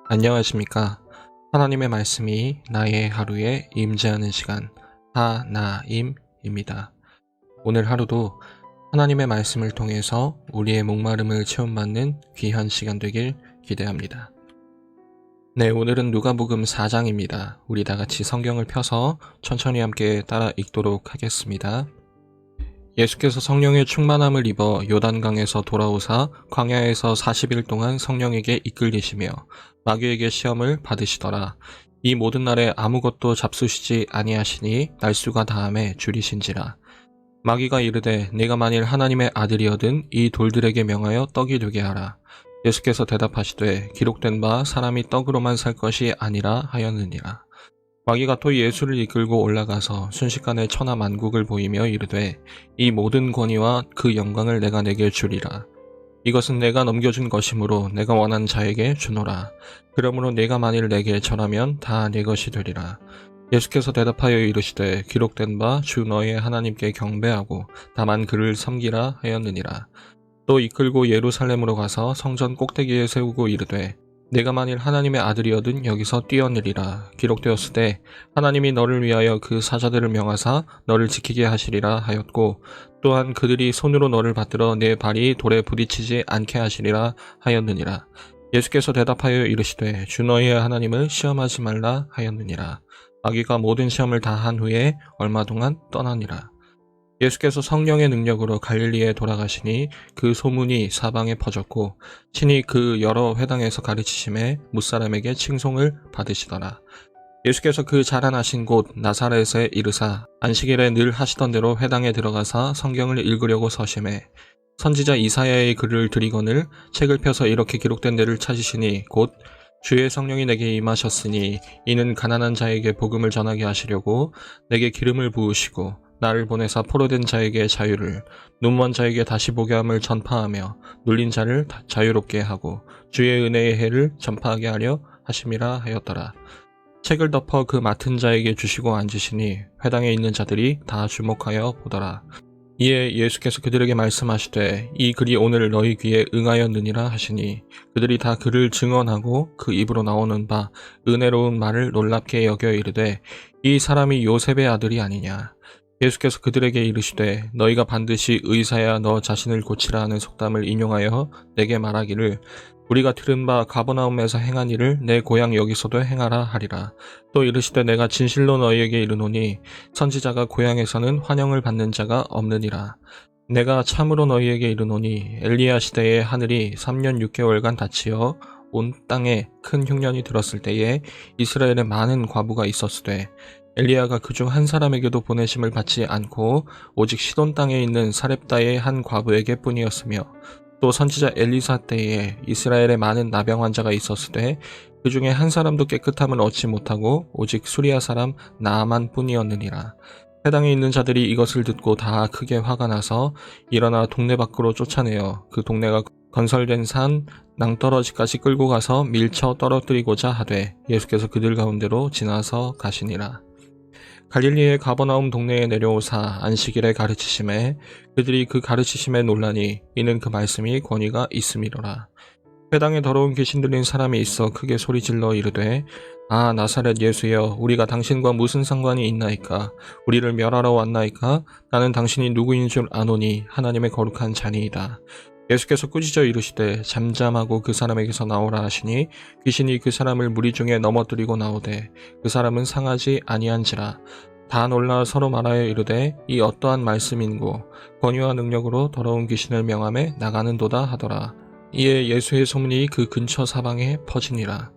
안녕하십니까. 하나님의 말씀이 나의 하루에 임재하는 시간 하나임입니다. 오늘 하루도 하나님의 말씀을 통해서 우리의 목마름을 체험받는 귀한 시간 되길 기대합니다. 네, 오늘은 누가복음 4장입니다. 우리 다같이 성경을 펴서 천천히 함께 따라 읽도록 하겠습니다. 예수께서 성령의 충만함을 입어 요단강에서 돌아오사 광야에서 40일 동안 성령에게 이끌리시며 마귀에게 시험을 받으시더라. 이 모든 날에 아무것도 잡수시지 아니하시니 날수가 다함에 줄이신지라. 마귀가 이르되 내가 만일 하나님의 아들이거든 이 돌들에게 명하여 떡이 되게 하라. 예수께서 대답하시되 기록된 바 사람이 떡으로만 살 것이 아니라 하였느니라. 마귀가 또 예수를 이끌고 올라가서 순식간에 천하 만국을 보이며 이르되 이 모든 권위와 그 영광을 내가 내게 주리라. 이것은 내가 넘겨준 것이므로 내가 원한 자에게 주노라. 그러므로 내가 만일 내게 절하면 다 내 것이 되리라. 예수께서 대답하여 이르시되 기록된 바 주 너의 하나님께 경배하고 다만 그를 섬기라 하였느니라. 또 이끌고 예루살렘으로 가서 성전 꼭대기에 세우고 이르되 내가 만일 하나님의 아들이거든 여기서 뛰어내리라. 기록되었으되 하나님이 너를 위하여 그 사자들을 명하사 너를 지키게 하시리라 하였고 또한 그들이 손으로 너를 받들어 내 발이 돌에 부딪히지 않게 하시리라 하였느니라. 예수께서 대답하여 이르시되 주 너희의 하나님을 시험하지 말라 하였느니라. 마귀가 모든 시험을 다 한 후에 얼마 동안 떠나니라. 예수께서 성령의 능력으로 갈릴리에 돌아가시니 그 소문이 사방에 퍼졌고 친히 그 여러 회당에서 가르치심에 뭇사람에게 칭송을 받으시더라. 예수께서 그 자라나신 곳 나사렛에 이르사 안식일에 늘 하시던 대로 회당에 들어가사 성경을 읽으려고 서심해 선지자 이사야의 글을 들이거늘 책을 펴서 이렇게 기록된 데를 찾으시니 곧 주의 성령이 내게 임하셨으니 이는 가난한 자에게 복음을 전하게 하시려고 내게 기름을 부으시고 나를 보내사 포로된 자에게 자유를, 눈먼 자에게 다시 보게 함을 전파하며 눌린 자를 자유롭게 하고 주의 은혜의 해를 전파하게 하려 하심이라 하였더라. 책을 덮어 그 맡은 자에게 주시고 앉으시니 회당에 있는 자들이 다 주목하여 보더라. 이에 예수께서 그들에게 말씀하시되 이 글이 오늘 너희 귀에 응하였느니라 하시니 그들이 다 그를 증언하고 그 입으로 나오는 바 은혜로운 말을 놀랍게 여겨 이르되 이 사람이 요셉의 아들이 아니냐. 예수께서 그들에게 이르시되 너희가 반드시 의사야 너 자신을 고치라 하는 속담을 인용하여 내게 말하기를 우리가 들은 바 가버나움에서 행한 일을 내 고향 여기서도 행하라 하리라. 또 이르시되 내가 진실로 너희에게 이르노니 선지자가 고향에서는 환영을 받는 자가 없느니라. 내가 참으로 너희에게 이르노니 엘리야 시대에 하늘이 3년 6개월간 닫히어 온 땅에 큰 흉년이 들었을 때에 이스라엘에 많은 과부가 있었으되 엘리야가 그중 한 사람에게도 보내심을 받지 않고 오직 시돈 땅에 있는 사렙다의 한 과부에게 뿐이었으며 또 선지자 엘리사 때에 이스라엘에 많은 나병 환자가 있었으되 그 중에 한 사람도 깨끗함을 얻지 못하고 오직 수리아 사람 나아만 뿐이었느니라. 회당에 있는 자들이 이것을 듣고 다 크게 화가 나서 일어나 동네 밖으로 쫓아내어 그 동네가 건설된 산 낭떠러지까지 끌고 가서 밀쳐 떨어뜨리고자 하되 예수께서 그들 가운데로 지나서 가시니라. 갈릴리의 가버나움 동네에 내려오사 안식일에 가르치심에 그들이 그 가르치심에 놀라니 이는 그 말씀이 권위가 있음이로라. 회당에 더러운 귀신 들린 사람이 있어 크게 소리질러 이르되 아 나사렛 예수여 우리가 당신과 무슨 상관이 있나이까. 우리를 멸하러 왔나이까. 나는 당신이 누구인 줄 아노니 하나님의 거룩한 자니이다. 예수께서 꾸짖어 이르시되 잠잠하고 그 사람에게서 나오라 하시니 귀신이 그 사람을 무리 중에 넘어뜨리고 나오되 그 사람은 상하지 아니한지라. 다 놀라 서로 말하여 이르되 이 어떠한 말씀인고 권위와 능력으로 더러운 귀신을 명함에 나가는도다 하더라. 이에 예수의 소문이 그 근처 사방에 퍼지니라.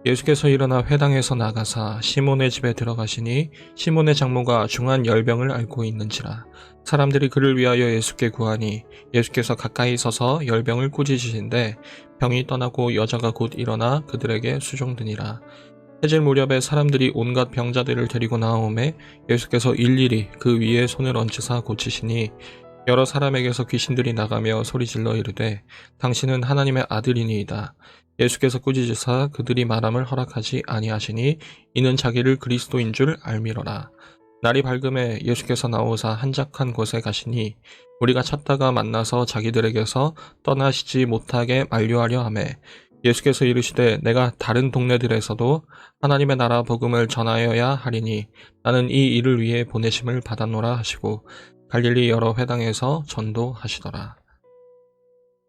예수께서 일어나 회당에서 나가사 시몬의 집에 들어가시니 시몬의 장모가 중한 열병을 앓고 있는지라. 사람들이 그를 위하여 예수께 구하니 예수께서 가까이 서서 열병을 꾸짖으신데 병이 떠나고 여자가 곧 일어나 그들에게 수종드니라. 해질 무렵에 사람들이 온갖 병자들을 데리고 나오매 예수께서 일일이 그 위에 손을 얹으사 고치시니 여러 사람에게서 귀신들이 나가며 소리질러 이르되 당신은 하나님의 아들이니이다. 예수께서 꾸짖으사 그들이 말함을 허락하지 아니하시니 이는 자기를 그리스도인 줄 알미러라. 날이 밝음에 예수께서 나오사 한적한 곳에 가시니 우리가 찾다가 만나서 자기들에게서 떠나시지 못하게 만류하려 하매 예수께서 이르시되 내가 다른 동네들에서도 하나님의 나라 복음을 전하여야 하리니 나는 이 일을 위해 보내심을 받았노라 하시고 갈릴리 여러 회당에서 전도하시더라.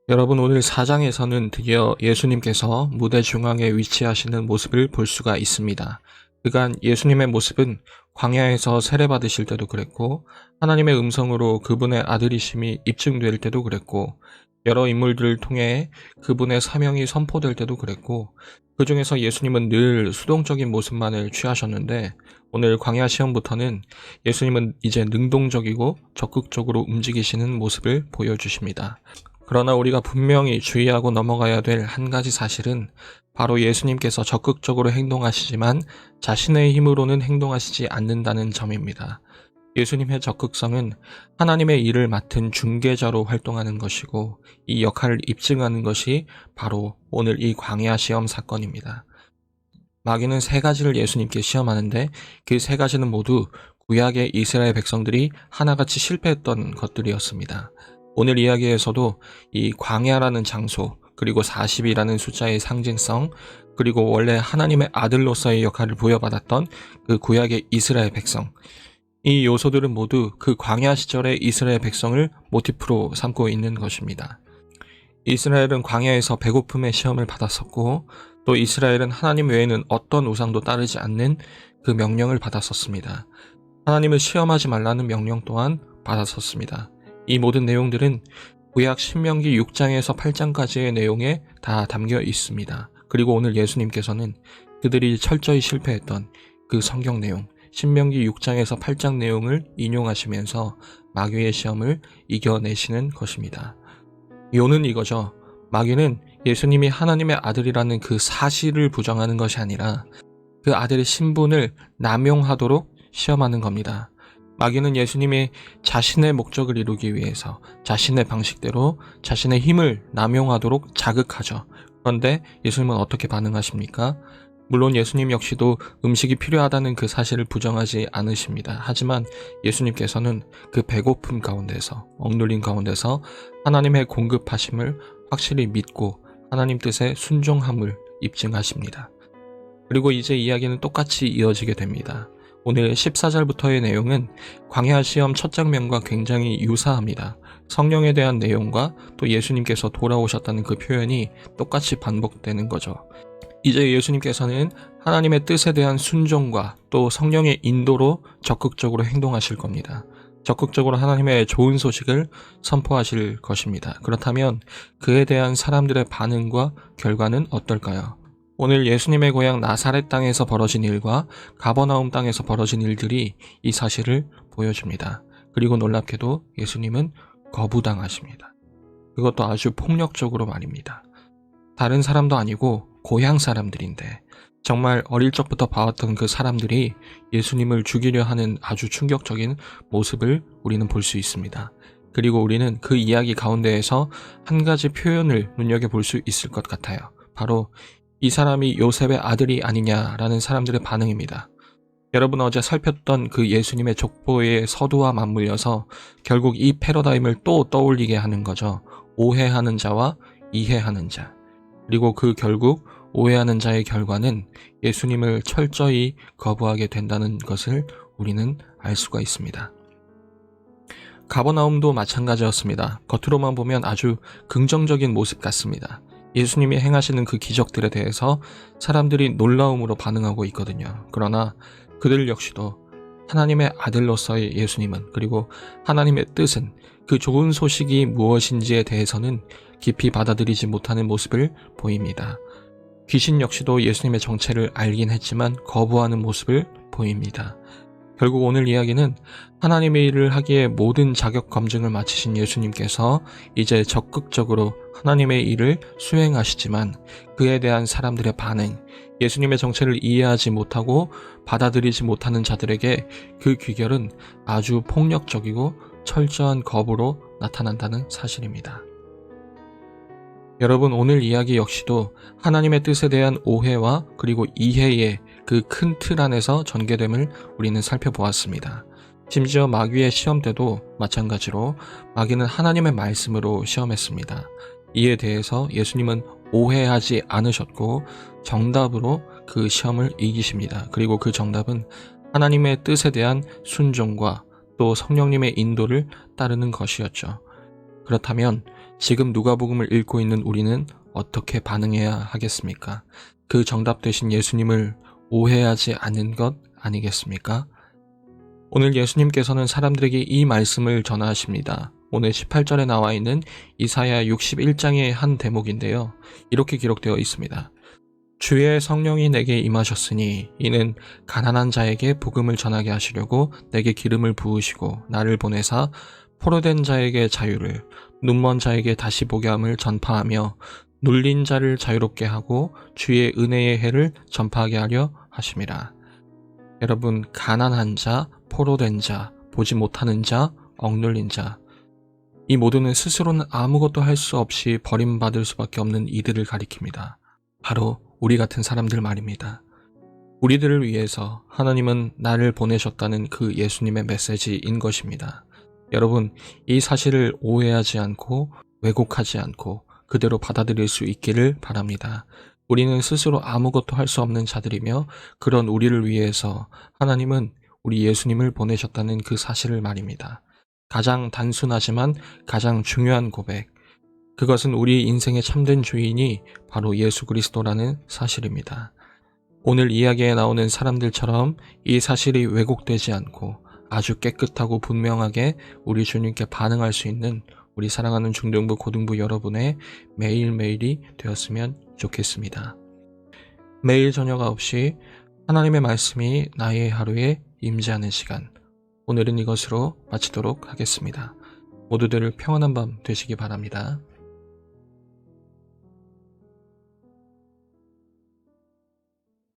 여러분, 오늘 4장에서는 드디어 예수님께서 무대 중앙에 위치하시는 모습을 볼 수가 있습니다. 그간 예수님의 모습은 광야에서 세례받으실 때도 그랬고 하나님의 음성으로 그분의 아들이심이 입증될 때도 그랬고 여러 인물들을 통해 그분의 사명이 선포될 때도 그랬고 그 중에서 예수님은 늘 수동적인 모습만을 취하셨는데 오늘 광야 시험부터는 예수님은 이제 능동적이고 적극적으로 움직이시는 모습을 보여주십니다. 그러나 우리가 분명히 주의하고 넘어가야 될 한 가지 사실은 바로 예수님께서 적극적으로 행동하시지만 자신의 힘으로는 행동하시지 않는다는 점입니다. 예수님의 적극성은 하나님의 일을 맡은 중개자로 활동하는 것이고 이 역할을 입증하는 것이 바로 오늘 이 광야 시험 사건입니다. 마귀는 3가지를 예수님께 시험하는데 그 3가지는 모두 구약의 이스라엘 백성들이 하나같이 실패했던 것들이었습니다. 오늘 이야기에서도 이 광야라는 장소, 그리고 40이라는 숫자의 상징성, 그리고 원래 하나님의 아들로서의 역할을 부여받았던 그 구약의 이스라엘 백성, 이 요소들은 모두 그 광야 시절의 이스라엘 백성을 모티프로 삼고 있는 것입니다. 이스라엘은 광야에서 배고픔의 시험을 받았었고 또 이스라엘은 하나님 외에는 어떤 우상도 따르지 않는 그 명령을 받았었습니다. 하나님을 시험하지 말라는 명령 또한 받았었습니다. 이 모든 내용들은 구약 신명기 6장에서 8장까지의 내용에 다 담겨 있습니다. 그리고 오늘 예수님께서는 그들이 철저히 실패했던 그 성경 내용, 신명기 6장에서 8장 내용을 인용하시면서 마귀의 시험을 이겨내시는 것입니다. 요는 이거죠. 마귀는 예수님이 하나님의 아들이라는 그 사실을 부정하는 것이 아니라 그 아들의 신분을 남용하도록 시험하는 겁니다. 마귀는 예수님이 자신의 목적을 이루기 위해서 자신의 방식대로 자신의 힘을 남용하도록 자극하죠. 그런데 예수님은 어떻게 반응하십니까? 물론 예수님 역시도 음식이 필요하다는 그 사실을 부정하지 않으십니다. 하지만 예수님께서는 그 배고픔 가운데서, 억눌린 가운데서 하나님의 공급하심을 확실히 믿고 하나님 뜻에 순종함을 입증하십니다. 그리고 이제 이야기는 똑같이 이어지게 됩니다. 오늘 14절부터의 내용은 광야 시험 첫 장면과 굉장히 유사합니다. 성령에 대한 내용과 또 예수님께서 돌아오셨다는 그 표현이 똑같이 반복되는 거죠. 이제 예수님께서는 하나님의 뜻에 대한 순종과 또 성령의 인도로 적극적으로 행동하실 겁니다. 적극적으로 하나님의 좋은 소식을 선포하실 것입니다. 그렇다면 그에 대한 사람들의 반응과 결과는 어떨까요? 오늘 예수님의 고향 나사렛 땅에서 벌어진 일과 가버나움 땅에서 벌어진 일들이 이 사실을 보여줍니다. 그리고 놀랍게도 예수님은 거부당하십니다. 그것도 아주 폭력적으로 말입니다. 다른 사람도 아니고 고향 사람들인데 정말 어릴 적부터 봐왔던 그 사람들이 예수님을 죽이려 하는 아주 충격적인 모습을 우리는 볼 수 있습니다. 그리고 우리는 그 이야기 가운데에서 한 가지 표현을 눈여겨볼 수 있을 것 같아요. 바로 이 사람이 요셉의 아들이 아니냐라는 사람들의 반응입니다. 여러분 어제 살폈던 그 예수님의 족보의 서두와 맞물려서 결국 이 패러다임을 또 떠올리게 하는 거죠. 오해하는 자와 이해하는 자. 그리고 그 결국 오해하는 자의 결과는 예수님을 철저히 거부하게 된다는 것을 우리는 알 수가 있습니다. 가버나움도 마찬가지였습니다. 겉으로만 보면 아주 긍정적인 모습 같습니다. 예수님이 행하시는 그 기적들에 대해서 사람들이 놀라움으로 반응하고 있거든요. 그러나 그들 역시도 하나님의 아들로서의 예수님은, 그리고 하나님의 뜻은, 그 좋은 소식이 무엇인지에 대해서는 깊이 받아들이지 못하는 모습을 보입니다. 귀신 역시도 예수님의 정체를 알긴 했지만 거부하는 모습을 보입니다. 결국 오늘 이야기는 하나님의 일을 하기에 모든 자격 검증을 마치신 예수님께서 이제 적극적으로 하나님의 일을 수행하시지만 그에 대한 사람들의 반응, 예수님의 정체를 이해하지 못하고 받아들이지 못하는 자들에게 그 귀결은 아주 폭력적이고 철저한 거부로 나타난다는 사실입니다. 여러분 오늘 이야기 역시도 하나님의 뜻에 대한 오해와 그리고 이해의 그 큰 틀 안에서 전개됨을 우리는 살펴보았습니다. 심지어 마귀의 시험 때도 마찬가지로 마귀는 하나님의 말씀으로 시험했습니다. 이에 대해서 예수님은 오해하지 않으셨고 정답으로 그 시험을 이기십니다. 그리고 그 정답은 하나님의 뜻에 대한 순종과 또 성령님의 인도를 따르는 것이었죠. 그렇다면 지금 누가복음을 읽고 있는 우리는 어떻게 반응해야 하겠습니까? 그 정답 되신 예수님을 오해하지 않는 것 아니겠습니까? 오늘 예수님께서는 사람들에게 이 말씀을 전하십니다. 오늘 18절에 나와 있는 이사야 61장의 한 대목인데요. 이렇게 기록되어 있습니다. 주의 성령이 내게 임하셨으니 이는 가난한 자에게 복음을 전하게 하시려고 내게 기름을 부으시고 나를 보내사 포로된 자에게 자유를, 눈먼 자에게 다시 보게 함을 전파하며 눌린 자를 자유롭게 하고 주의 은혜의 해를 전파하게 하려 하심이라. 여러분, 가난한 자, 포로된 자, 보지 못하는 자, 억눌린 자, 이 모두는 스스로는 아무것도 할 수 없이 버림받을 수밖에 없는 이들을 가리킵니다. 바로 우리 같은 사람들 말입니다. 우리들을 위해서 하나님은 나를 보내셨다는 그 예수님의 메시지인 것입니다. 여러분, 이 사실을 오해하지 않고 왜곡하지 않고 그대로 받아들일 수 있기를 바랍니다. 우리는 스스로 아무것도 할 수 없는 자들이며 그런 우리를 위해서 하나님은 우리 예수님을 보내셨다는 그 사실을 말입니다. 가장 단순하지만 가장 중요한 고백, 그것은 우리 인생의 참된 주인이 바로 예수 그리스도라는 사실입니다. 오늘 이야기에 나오는 사람들처럼 이 사실이 왜곡되지 않고 아주 깨끗하고 분명하게 우리 주님께 반응할 수 있는 우리 사랑하는 중등부 고등부 여러분의 매일매일이 되었으면 좋겠습니다. 매일 저녁 9시 하나님의 말씀이 나의 하루에 임재하는 시간, 오늘은 이것으로 마치도록 하겠습니다. 모두들 평안한 밤 되시기 바랍니다.